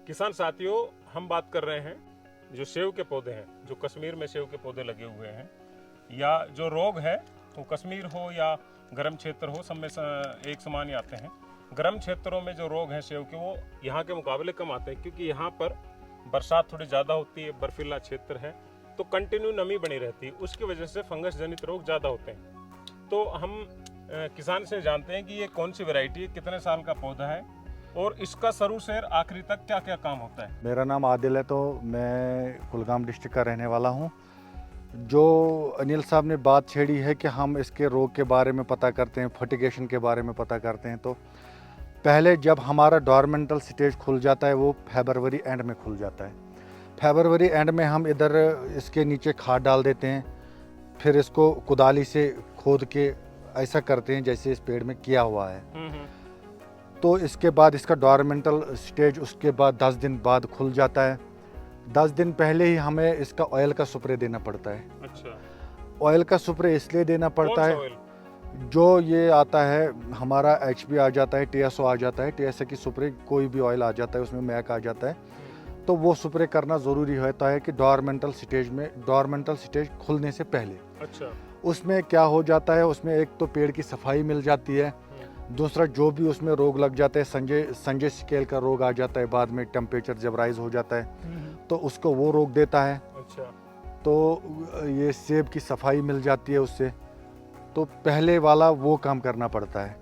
किसान साथियों, हम बात कर रहे हैं जो सेव के पौधे हैं, जो कश्मीर में सेव के पौधे लगे हुए हैं, या जो रोग है वो कश्मीर हो या गर्म क्षेत्र हो, सब में एक समान ही आते हैं। गर्म क्षेत्रों में जो रोग हैं सेव के, वो यहाँ के मुकाबले कम आते हैं, क्योंकि यहाँ पर बरसात थोड़ी ज़्यादा होती है, बर्फीला क्षेत्र है, तो कंटिन्यू नमी बनी रहती है, उसकी वजह से फंगस जनित रोग ज़्यादा होते हैं। तो हम किसान से जानते हैं कि ये कौन सी वैरायटी है, कितने साल का पौधा है और इसका शुरू से आखिरी तक क्या क्या काम होता है। मेरा नाम आदिल है, तो मैं कुलगाम डिस्ट्रिक्ट का रहने वाला हूँ। जो अनिल साहब ने बात छेड़ी है कि हम इसके रोग के बारे में पता करते हैं, फर्टिगेशन के बारे में पता करते हैं, तो पहले जब हमारा डोरमेंटल स्टेज खुल जाता है वो फरवरी एंड में खुल जाता है। फरवरी एंड में हम इधर इसके नीचे खाद डाल देते हैं, फिर इसको कुदाली से खोद के ऐसा करते हैं जैसे इस पेड़ में किया हुआ है। तो इसके बाद इसका डोरमेंटल स्टेज उसके बाद 10 दिन बाद खुल जाता है। 10 दिन पहले ही हमें इसका ऑयल का स्प्रे देना पड़ता है। अच्छा, ऑयल का स्प्रे इसलिए देना पड़ता है, जो ये आता है हमारा HB आ जाता है, TSO आ जाता है, TSO की स्प्रे कोई भी ऑयल आ जाता है, उसमें मैक आ जाता है, तो वो स्प्रे करना ज़रूरी होता है कि डोरमेंटल स्टेज खुलने से पहले। अच्छा, उसमें क्या हो जाता है, उसमें एक तो पेड़ की सफाई मिल जाती है, दूसरा जो भी उसमें रोग लग जाते हैं, संजय स्केल का रोग आ जाता है, बाद में टेम्परेचर जब राइज हो जाता है तो उसको वो रोक देता है। अच्छा, तो ये सेब की सफाई मिल जाती है उससे। तो पहले वाला वो काम करना पड़ता है।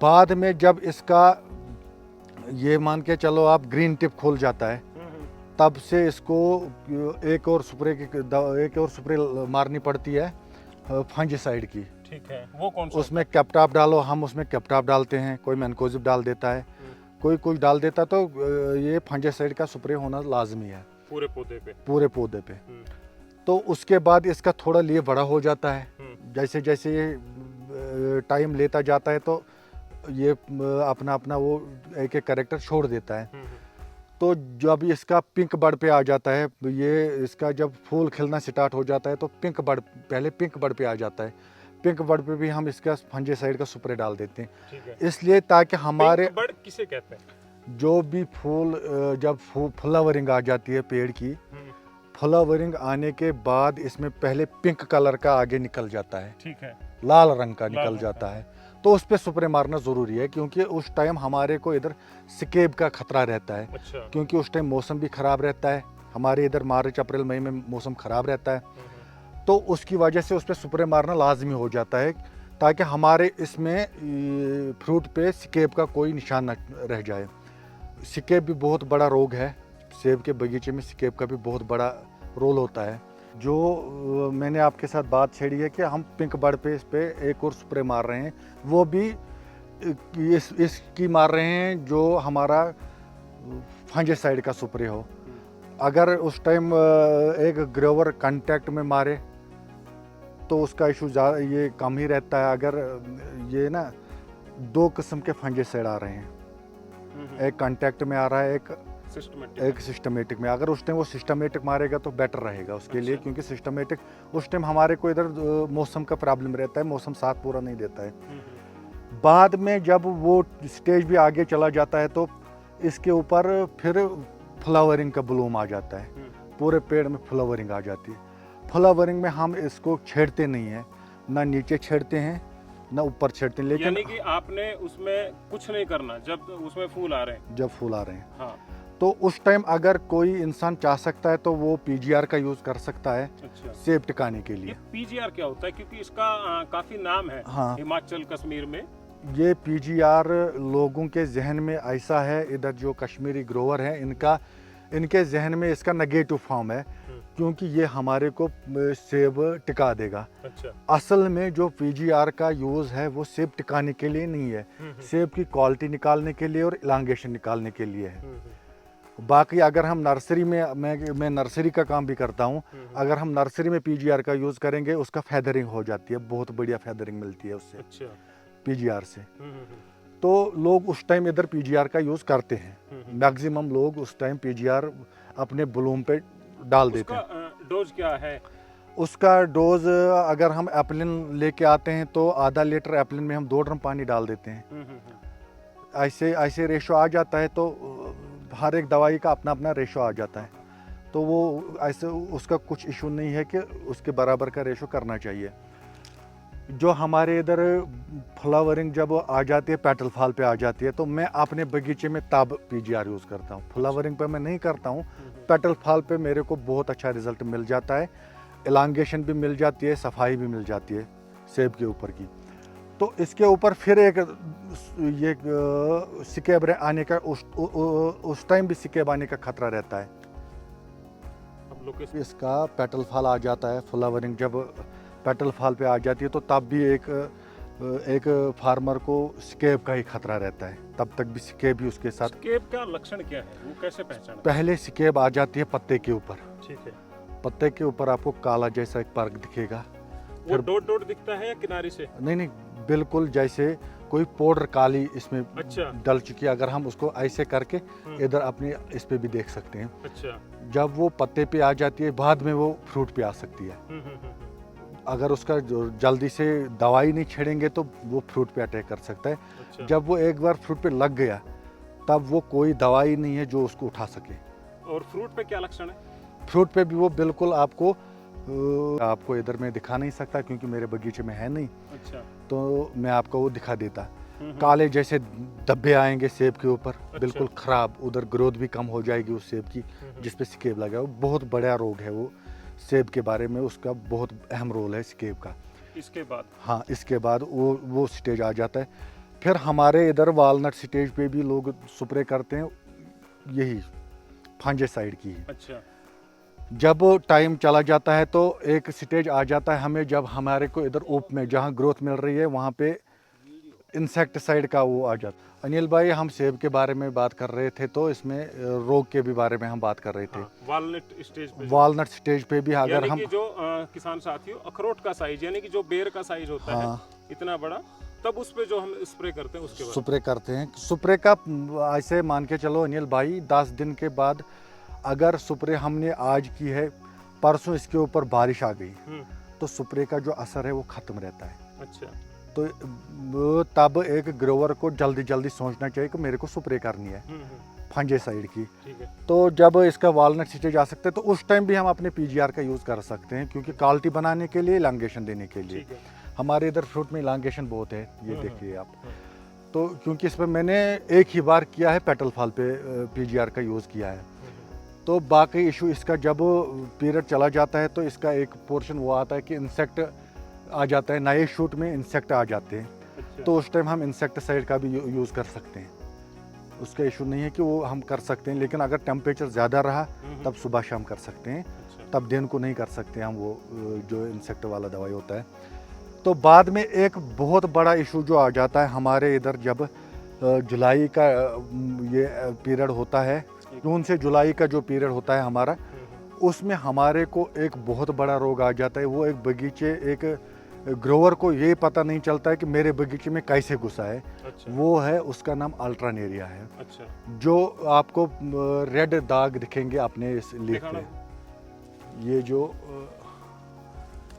बाद में जब इसका ये मान के चलो आप ग्रीन टिप खोल जाता है, तब से इसको एक और स्प्रे मारनी पड़ती है फंजीसाइड की। ठीक है, वो कौन सा? उसमें कैप्टाप डालो, हम उसमें कैप्टाप डालते हैं, कोई मैनकोजिब डाल देता है, कोई कुछ डाल देता, तो ये फंजीसाइड का स्प्रे होना लाजमी है पूरे पौधे पे। तो उसके बाद इसका थोड़ा लिए बड़ा हो जाता है। जैसे जैसे ये टाइम लेता जाता है तो ये अपना अपना वो एक एक कैरेक्टर छोड़ देता है। तो जब इसका पिंक बड पे आ जाता है, ये इसका जब फूल खिलना स्टार्ट हो जाता है तो पहले पिंक बड पे आ जाता है। पिंक बड पे भी हम इसका फंजीसाइड का स्प्रे डाल देते हैं, इसलिए ताकि हमारे पिंक बड किसे कहते हैं? जो भी फूल जब फ्लावरिंग आ जाती है पेड़ की, फ्लावरिंग आने के बाद इसमें पहले पिंक कलर का आगे निकल जाता है, ठीक है, लाल रंग का निकल जाता है, तो उस पर स्प्रे मारना ज़रूरी है, क्योंकि उस टाइम हमारे को इधर स्केब का खतरा रहता है। अच्छा, क्योंकि उस टाइम मौसम भी ख़राब रहता है, हमारे इधर मार्च अप्रैल मई में मौसम ख़राब रहता है, तो उसकी वजह से उस पर स्प्रे मारना लाजमी हो जाता है, ताकि हमारे इसमें फ्रूट पे स्केब का कोई निशान न रह जाए। स्केब भी बहुत बड़ा रोग है, सेब के बगीचे में स्केब का भी बहुत बड़ा रोल होता है। जो मैंने आपके साथ बात छेड़ी है कि हम पिंक बड पे इस पे एक और स्प्रे मार रहे हैं, वो भी इसकी मार रहे हैं जो हमारा फंजीसाइड का स्प्रे हो। अगर उस टाइम एक ग्रोवर कांटेक्ट में मारे तो उसका इशू ये कम ही रहता है। अगर ये ना 2 किस्म के फंजीसाइड आ रहे हैं, एक कांटेक्ट में आ रहा है, एक सिस्टमेटिक में। अगर उस टाइम वो सिस्टमेटिक मारेगा तो बेटर रहेगा उसके लिए, क्योंकि सिस्टमेटिक उस टाइम हमारे को इधर मौसम का प्रॉब्लम रहता है, मौसम साथ पूरा नहीं देता है। बाद में जब वो स्टेज भी आगे चला जाता है तो इसके ऊपर फिर फ्लावरिंग का ब्लूम आ जाता है, पूरे पेड़ में फ्लावरिंग आ जाती है। फ्लावरिंग में हम इसको छेड़ते नहीं हैं, ना नीचे छेड़ते हैं ना ऊपर छेड़ते हैं, लेकिन यानी कि आपने उसमें कुछ नहीं करना जब उसमें फूल आ रहे हैं। जब फूल आ रहे हैं, हाँ, तो उस टाइम अगर कोई इंसान चाह सकता है तो वो PGR का यूज कर सकता है। अच्छा, सेब टिकाने के लिए। ये PGR क्या होता है? क्योंकि इसका काफी नाम है। हाँ, हिमाचल कश्मीर में ये PGR लोगों के जहन में ऐसा है, इधर जो कश्मीरी ग्रोवर हैं इनके जहन में इसका नेगेटिव फॉर्म है, क्योंकि ये हमारे को सेब टिका देगा। अच्छा, असल में जो PGR का यूज़ है वो सेब टिकाने के लिए नहीं है, सेब की क्वालिटी निकालने के लिए और इलांगेशन निकालने के लिए है। बाकी अगर हम नर्सरी में मैं नर्सरी का काम भी करता हूँ, अगर हम नर्सरी में PGR का यूज़ करेंगे उसका फेदरिंग हो जाती है, बहुत बढ़िया फेदरिंग मिलती है उससे। अच्छा, PGR से। तो लोग उस टाइम इधर PGR का यूज़ करते हैं, मैक्सिमम लोग उस टाइम PGR अपने ब्लूम पे डाल देते हैं। डोज क्या है उसका? डोज अगर हम एप्लिन लेके आते हैं तो आधा लीटर एप्लिन में हम 2 ड्रम पानी डाल देते हैं। ऐसे रेशो आ जाता है तो हर एक दवाई का अपना अपना रेशो आ जाता है, तो वो ऐसे उसका कुछ इशू नहीं है कि उसके बराबर का रेशो करना चाहिए। जो हमारे इधर फ्लावरिंग जब आ जाती है, पेटल फॉल पे आ जाती है, तो मैं अपने बगीचे में तब पीजीआर यूज़ करता हूँ। फ्लावरिंग पे मैं नहीं करता हूँ, पेटल फॉल पे मेरे को बहुत अच्छा रिजल्ट मिल जाता है, एलांगेशन भी मिल जाती है, सफाई भी मिल जाती है सेब के ऊपर की। तो इसके ऊपर फिर एक ये सिकेब आने का उस टाइम भी सिकेब आने का खतरा रहता है। इसका पेटल फॉल आ जाता है, फ्लावरिंग जब पेटल फॉल पे आ जाती है तो तब भी एक फार्मर को स्केब का ही खतरा रहता है, तब तक भी स्केब ही उसके साथ। स्केब का लक्षण क्या है, वो कैसे पहचान? पहले स्केब आ जाती है पत्ते के ऊपर, ठीक है। पत्ते के ऊपर आपको काला जैसा एक पर्क दिखेगा। वो डॉट डॉट दिखता है या किनारे से? नहीं, बिल्कुल जैसे कोई पाउडर काली इसमें अच्छा। डल चुकी है। अगर हम उसको ऐसे करके इधर अपने इस पे भी देख सकते हैं। अच्छा। जब वो पत्ते पे आ जाती है, बाद में वो फ्रूट पे आ सकती है। अगर उसका जल्दी से दवाई नहीं छेड़ेंगे तो वो फ्रूट पे अटैक कर सकता है। अच्छा। जब वो एक बार फ्रूट पे लग गया, तब वो कोई दवाई नहीं है जो उसको उठा सके। और फ्रूट पे क्या लक्षण है? फ्रूट पे भी वो बिल्कुल आपको इधर में दिखा नहीं सकता क्योंकि मेरे बगीचे में है नहीं। अच्छा। तो मैं आपको वो दिखा देता। काले जैसे धब्बे आएंगे सेब के ऊपर, बिल्कुल खराब, उधर ग्रोथ भी कम हो जाएगी उस सेब की जिसपे स्केब लगा। वो बहुत बड़ा रोग है वो सेब के बारे में, उसका बहुत अहम रोल है स्केब का। इसके बाद? हाँ, इसके बाद वो स्टेज आ जाता है। फिर हमारे इधर वालनट स्टेज पे भी लोग स्प्रे करते हैं, यही फंजीसाइड की। अच्छा। जब टाइम चला जाता है तो एक स्टेज आ जाता है हमें, जब हमारे को इधर ओप में जहाँ ग्रोथ मिल रही है वहाँ पे इंसेक्टिसाइड का वो आ जाता है। अनिल भाई, हम सेब के बारे में बात कर रहे थे तो इसमें रोग के भी बारे में हम बात कर रहे थे। वालनट स्टेज पे भी अगर हम जो किसान साथियों अखरोट का साइज यानी कि जो बेर का साइज होता है इतना बड़ा, तब उस पे जो हम स्प्रे करते हैं उसके बाद स्प्रे करते हैं। स्प्रे का ऐसे मान के चलो अनिल भाई, 10 दिन के बाद अगर स्प्रे हमने आज की है, परसों इसके ऊपर बारिश आ गई तो स्प्रे का जो असर है वो खत्म रहता है। अच्छा। तो तब एक ग्रोवर को जल्दी जल्दी सोचना चाहिए कि मेरे को स्प्रे करनी है फंजीसाइड की। ठीक है। तो जब इसका वालनट स्टेज आ सकते हैं तो उस टाइम भी हम अपने पीजीआर का यूज़ कर सकते हैं, क्योंकि क्वालिटी बनाने के लिए, इलांगेशन देने के लिए। हमारे इधर फ्रूट में इलांगेशन बहुत है, ये देखिए आप। तो क्योंकि इस पर मैंने एक ही बार किया है, पेटल फॉल पे पीजीआर का यूज़ किया है। तो बाकी इशू इसका जब पीरियड चला जाता है तो इसका एक पोर्शन वो आता है कि इंसेक्ट आ जाता है, नए शूट में इंसेक्ट आ जाते हैं। अच्छा। तो उस टाइम हम इंसेक्टिसाइड का भी यूज़ कर सकते हैं, उसका इशू नहीं है कि वो हम कर सकते हैं। लेकिन अगर टेम्परेचर ज़्यादा रहा तब सुबह शाम कर सकते हैं। अच्छा। तब दिन को नहीं कर सकते हम वो जो इंसेक्ट वाला दवाई होता है। तो बाद में एक बहुत बड़ा इशू जो आ जाता है हमारे इधर, जब जुलाई का ये पीरियड होता है, जून से जुलाई का जो पीरियड होता है हमारा, उसमें हमारे को एक बहुत बड़ा रोग आ जाता है। वो एक ग्रोवर को ये पता नहीं चलता है कि मेरे बगीचे में कैसे घुसा है। अच्छा। वो है, उसका नाम अल्ट्रानेरिया है। अच्छा। जो आपको रेड दाग दिखेंगे अपने इस लीफ पे, ये जो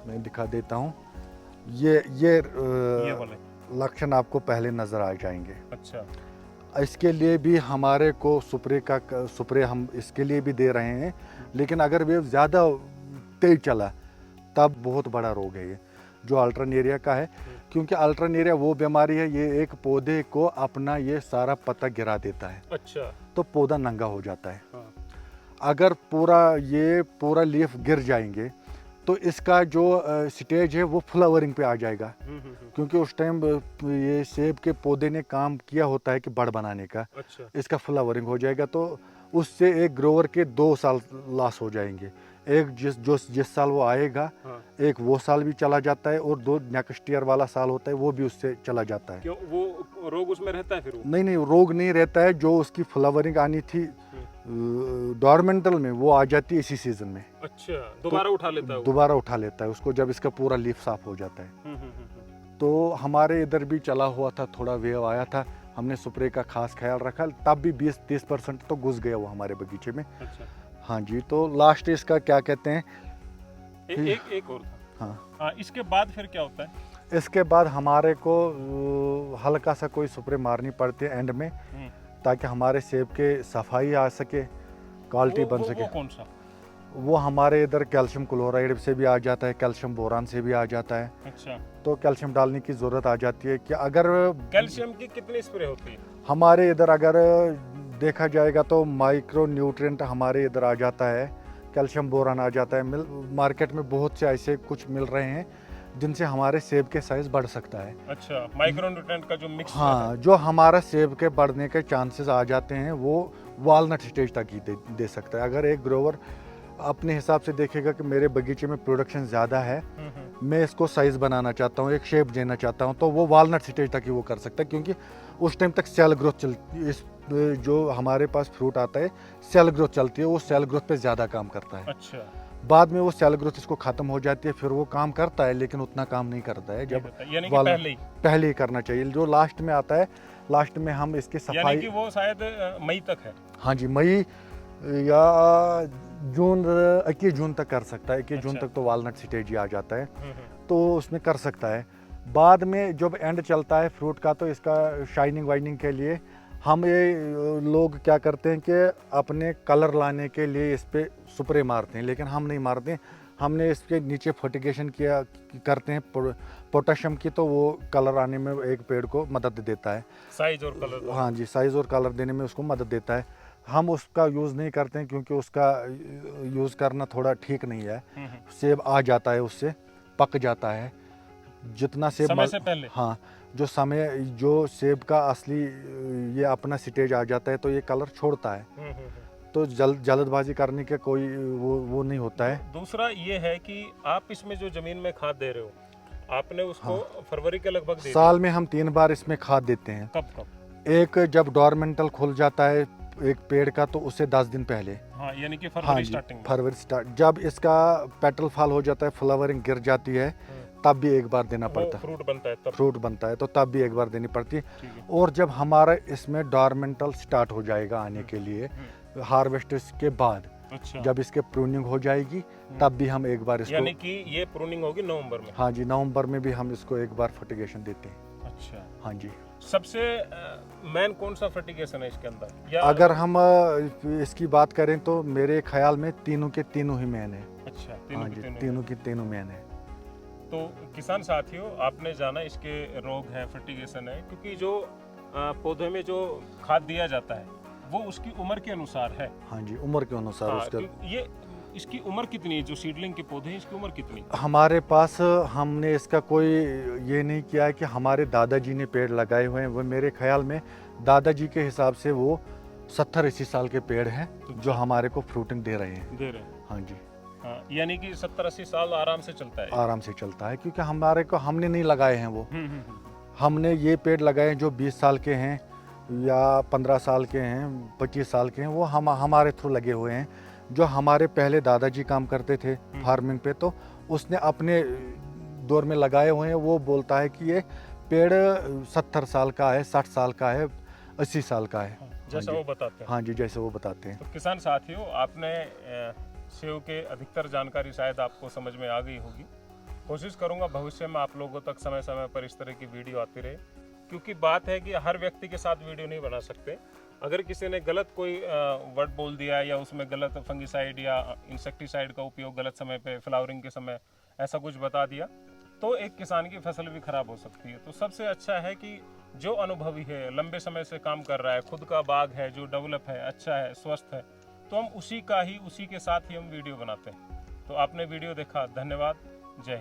मैं दिखा देता हूँ, ये लक्षण आपको पहले नजर आ जाएंगे। अच्छा। इसके लिए भी हमारे को स्प्रे हम इसके लिए भी दे रहे हैं, लेकिन अगर वे ज़्यादा तेज चला तब बहुत बड़ा रोग है ये जो अल्ट्रानेरिया का है। क्योंकि अल्ट्रानेरिया वो बीमारी है, ये एक पौधे को अपना ये सारा पत्ता गिरा देता है। अच्छा। तो पौधा नंगा हो जाता है। हाँ। अगर पूरा लीफ गिर जाएंगे तो इसका जो स्टेज है वो फ्लावरिंग पे आ जाएगा। क्योंकि उस टाइम ये सेब के पौधे ने काम किया होता है कि बड़ बनाने का। अच्छा। इसका फ्लावरिंग हो जाएगा तो उससे एक ग्रोवर के 2 साल लॉस हो जाएंगे। एक जिस साल वो आएगा, हाँ। एक वो साल भी चला जाता है और 2 नेक्स्ट ईयर वाला साल होता है वो भी उससे चला जाता है। क्यों, वो रोग उसमें रहता है फिर? नहीं, रोग नहीं रहता है। जो उसकी फ्लावरिंग आनी थी डॉर्मेंटल में, वो आ जाती है इसी सीजन में। अच्छा। दोबारा उठा लेता है उसको जब इसका पूरा लीफ साफ हो जाता है। तो हमारे इधर भी चला हुआ था, थोड़ा वेव आया था, हमने स्प्रे का खास ख्याल रखा, तब भी 20-30% तो घुस गया वो हमारे बगीचे में। अच्छा। हाँ जी। तो लास्ट इसका क्या कहते हैं, एक और था। हाँ। इसके बाद फिर क्या होता है? इसके बाद हमारे को हल्का सा कोई स्प्रे मारनी पड़ती है एंड में, ताकि हमारे सेब के सफाई आ सके, क्वालिटी बन सके। वो कौन सा? वो हमारे इधर कैल्शियम क्लोराइड से भी आ जाता है, कैल्शियम बोरान से भी आ जाता है। अच्छा, तो कैल्शियम डालने की ज़रूरत आ जाती है कि अगर कैल्शियम की कितनी स्प्रे होती है? हमारे इधर अगर देखा जाएगा तो माइक्रो न्यूट्रिएंट हमारे इधर आ जाता है, कैल्शियम बोरान आ जाता है। मार्केट में बहुत से ऐसे कुछ मिल रहे हैं जिनसे हमारे सेब के साइज बढ़ सकता है। अच्छा, माइक्रो न्यूट्रिएंट का जो मिक्स हाँ, जो हमारा सेब के बढ़ने के चांसेस आ जाते हैं वो वालनट स्टेज तक ही दे सकता है। अगर एक ग्रोवर अपने हिसाब से देखेगा कि मेरे बगीचे में प्रोडक्शन ज़्यादा है, मैं इसको साइज़ बनाना चाहता हूँ, एक शेप देना चाहता हूँ, तो वो वालनट स्टेज तक ही वो कर सकता है, क्योंकि उस टाइम तक सेल ग्रोथ चलती, इस जो हमारे पास फ्रूट आता है सेल ग्रोथ चलती है, वो सेल ग्रोथ पे ज़्यादा काम करता है। अच्छा, बाद में वो सेल ग्रोथ इसको ख़त्म हो जाती है, फिर वो काम करता है लेकिन उतना काम नहीं करता है जब यानी कि पहले ही करना चाहिए। जो लास्ट में आता है, लास्ट में हम इसकी सफाई, यानी कि वो शायद मई तक है। हाँ जी, मई या जून, 21 जून तक कर सकता है। 21 जून तक तो वालनट स्टेज ही आ जाता है, तो उसमें कर सकता है। बाद में जब एंड चलता है फ्रूट का, तो इसका शाइनिंग वाइनिंग के लिए हम ये लोग क्या करते हैं कि अपने कलर लाने के लिए इस पे स्प्रे मारते हैं, लेकिन हम नहीं मारते। हमने इसके नीचे फर्टिगेशन किया करते हैं पोटेशियम की, तो वो कलर आने में एक पेड़ को मदद देता है, साइज और कलर। हाँ जी, साइज़ और कलर देने में उसको मदद देता है। हम उसका यूज़ नहीं करते हैं क्योंकि उसका यूज़ करना थोड़ा ठीक नहीं है। सेब आ जाता है, उससे पक जाता है जितना सेब समय से पहले। हाँ, जो सेब का असली ये अपना स्टेज आ जाता है तो ये कलर छोड़ता है, तो जल्दबाजी करने के कोई वो नहीं होता है। दूसरा ये है कि आप इसमें जो जमीन में खाद दे रहे हो, आपने उसको फरवरी के लगभग दे साल में हम 3 बार इसमें खाद देते हैं। कब? एक जब डोरमेंटल खुल जाता है एक पेड़ का, तो उससे 10 दिन पहले। हाँ, यानी कि फरवरी हाँ स्टार्टिंग में। फरवरी स्टार्ट, जब इसका पेटल फॉल हो जाता है, फ्लावरिंग गिर जाती है, तब भी एक बार देना पड़ता है। फ्रूट बनता है तो तब भी एक बार देनी पड़ती है। और जब हमारा इसमें डोरमेंटल स्टार्ट हो जाएगा आने के लिए, हार्वेस्ट के बाद, अच्छा, जब इसके प्रूनिंग हो जाएगी, तब भी हम एक बार इसको, यानी कि ये प्रूनिंग होगी नवंबर में। हाँ जी, नवंबर में भी हम इसको एक बार फर्टिगेशन देते हैं। अच्छा, हाँ जी। सबसे मेन कौन सा फर्टिगेशन है इसके अंदर? या अगर हम इसकी बात करें तो मेरे ख्याल में तीनों के तीनों ही मेन है। अच्छा, हाँ जी, तीनों की तीनों मेन है। तो किसान साथियों, आपने जाना इसके रोग है, फर्टिगेशन है, क्योंकि जो पौधे में जो खाद दिया जाता है वो उसकी उम्र के अनुसार है। हाँ जी, उम्र के अनुसार। हाँ, उसका ये इसकी उम्र कितनी है? जो सीडलिंग के पौधे हैं, इसकी उम्र कितनी? हमारे पास हमने इसका कोई ये नहीं किया है कि हमारे दादाजी ने पेड़ लगाए हुए हैं। वो मेरे ख्याल में दादाजी के हिसाब से वो 70-80 साल के पेड़ हैं जो हमारे को फ्रूटिंग दे रहे हैं। हाँ जी, हाँ, यानी कि 70-80 साल आराम से चलता है। आराम से चलता है, क्योंकि हमने नहीं लगाए हैं वो। हमने ये पेड़ लगाए हैं जो 20 साल के हैं या 15 साल के हैं, 25 साल के हैं, वो हमारे थ्रू लगे हुए हैं। जो हमारे पहले दादाजी काम करते थे फार्मिंग पे, तो उसने अपने दौर में लगाए हुए हैं। वो बोलता है कि ये पेड़ 70 साल का है, 60 साल का है, 80 साल का है, जैसा वो बताते हैं। हाँ जी, जैसे वो बताते हैं। तो किसान साथियों, आपने सेब के अधिकतर जानकारी शायद आपको समझ में आ गई होगी। कोशिश करूंगा भविष्य में आप लोगों तक समय समय पर इस तरह की वीडियो आती रहे, क्योंकि बात है कि हर व्यक्ति के साथ वीडियो नहीं बना सकते। अगर किसी ने गलत कोई वर्ड बोल दिया या उसमें गलत फंगिसाइड या इंसेक्टिसाइड का उपयोग गलत समय पे, फ्लावरिंग के समय ऐसा कुछ बता दिया, तो एक किसान की फसल भी खराब हो सकती है। तो सबसे अच्छा है कि जो अनुभवी है, लंबे समय से काम कर रहा है, खुद का बाग है जो डेवलप है, अच्छा है, स्वस्थ है, तो हम उसी के साथ ही हम वीडियो बनाते हैं। तो आपने वीडियो देखा, धन्यवाद, जय।